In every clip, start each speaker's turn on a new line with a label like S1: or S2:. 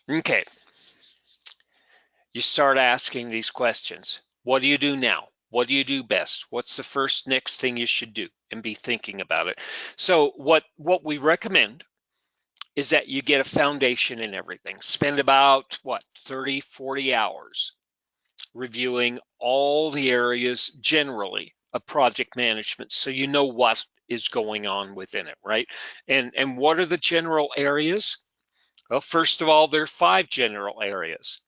S1: Okay, you start asking these questions. What do you do now? What do you do best? What's the first next thing you should do? And be thinking about it. So what we recommend is that you get a foundation in everything. Spend about, 30, 40 hours reviewing all the areas generally of project management so you know what is going on within it, right? And what are the general areas? Well, first of all, there are 5 general areas.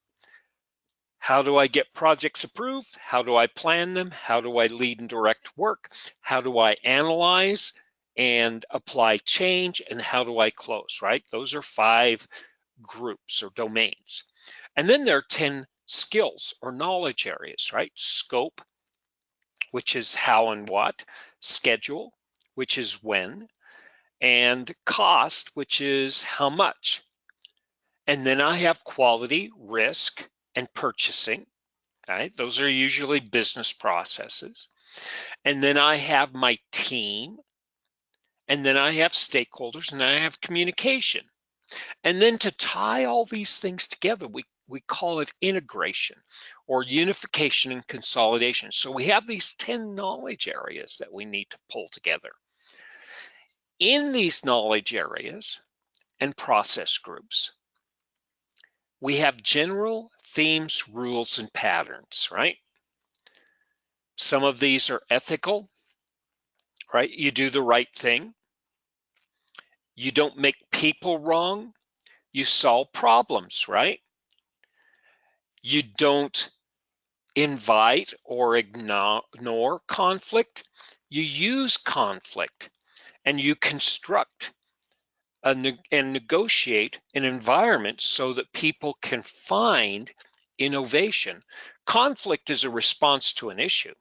S1: How do I get projects approved? How do I plan them? How do I lead and direct work? How do I analyze and apply change? And how do I close, right? Those are 5 groups or domains. And then there are 10 skills or knowledge areas, right? Scope, which is how and what, schedule, which is when, and cost, which is how much. And then I have quality, risk, and purchasing, right? Those are usually business processes. And then I have my team, and then I have stakeholders, and then I have communication. And then to tie all these things together, we call it integration or unification and consolidation. So we have these 10 knowledge areas that we need to pull together. In these knowledge areas and process groups, we have general themes, rules, and patterns, right? Some of these are ethical, right? You do the right thing. You don't make people wrong. You solve problems, right? You don't invite or ignore conflict. You use conflict and you construct and negotiate an environment so that people can find innovation. Conflict is a response to an issue.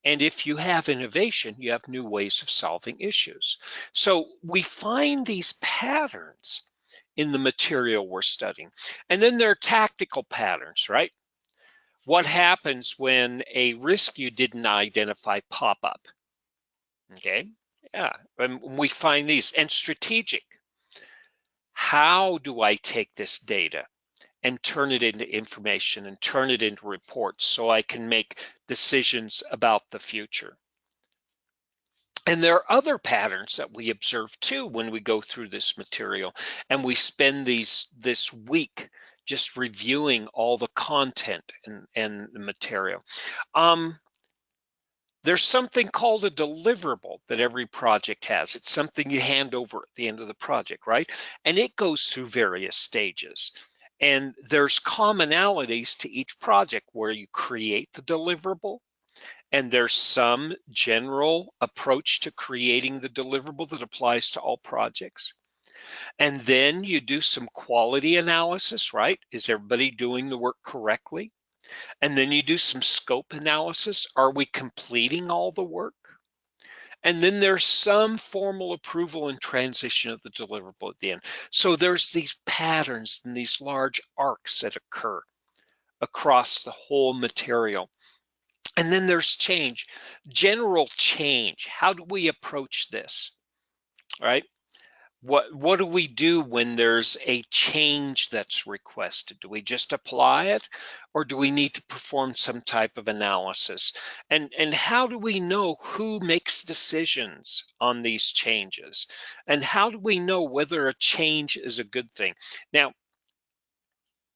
S1: And if you have innovation, you have new ways of solving issues. So we find these patterns in the material we're studying. And then there are tactical patterns, right? What happens when a risk you didn't identify pop up? Okay, yeah, and we find these. And strategic, how do I take this data and turn it into information and turn it into reports so I can make decisions about the future? And there are other patterns that we observe too when we go through this material, and we spend this week just reviewing all the content and the material. There's something called a deliverable that every project has. It's something you hand over at the end of the project, right? And it goes through various stages. And there's commonalities to each project where you create the deliverable, and there's some general approach to creating the deliverable that applies to all projects. And then you do some quality analysis, right? Is everybody doing the work correctly? And then you do some scope analysis. Are we completing all the work? And then there's some formal approval and transition of the deliverable at the end. So there's these patterns and these large arcs that occur across the whole material. And then there's change, general change. How do we approach this, right? What do we do when there's a change that's requested? Do we just apply it, or do we need to perform some type of analysis? And how do we know who makes decisions on these changes? And how do we know whether a change is a good thing? Now,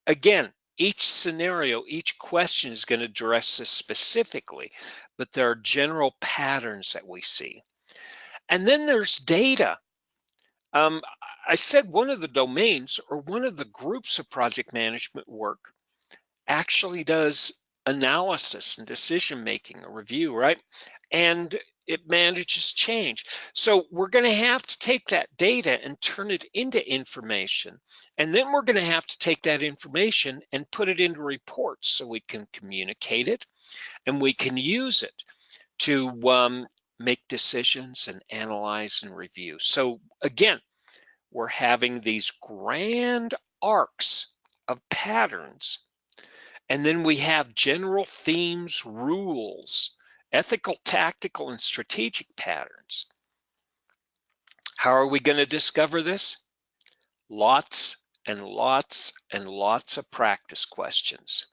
S1: again, each scenario, each question is going to address this specifically, but there are general patterns that we see. And then there's data. I said one of the domains or one of the groups of project management work actually does analysis and decision making, a review, right? And it manages change. So we're going to have to take that data and turn it into information. And then we're going to have to take that information and put it into reports so we can communicate it and we can use it to make decisions and analyze and review. So again, we're having these grand arcs of patterns. And then we have general themes, rules, ethical, tactical, and strategic patterns. How are we going to discover this? Lots and lots of practice questions.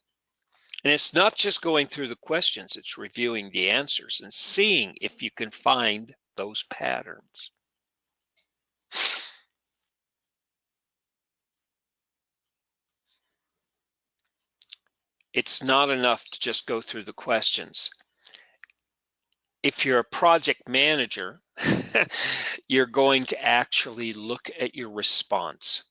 S1: And it's not just going through the questions, it's reviewing the answers and seeing if you can find those patterns. It's not enough to just go through the questions. If you're a project manager, you're going to actually look at your response.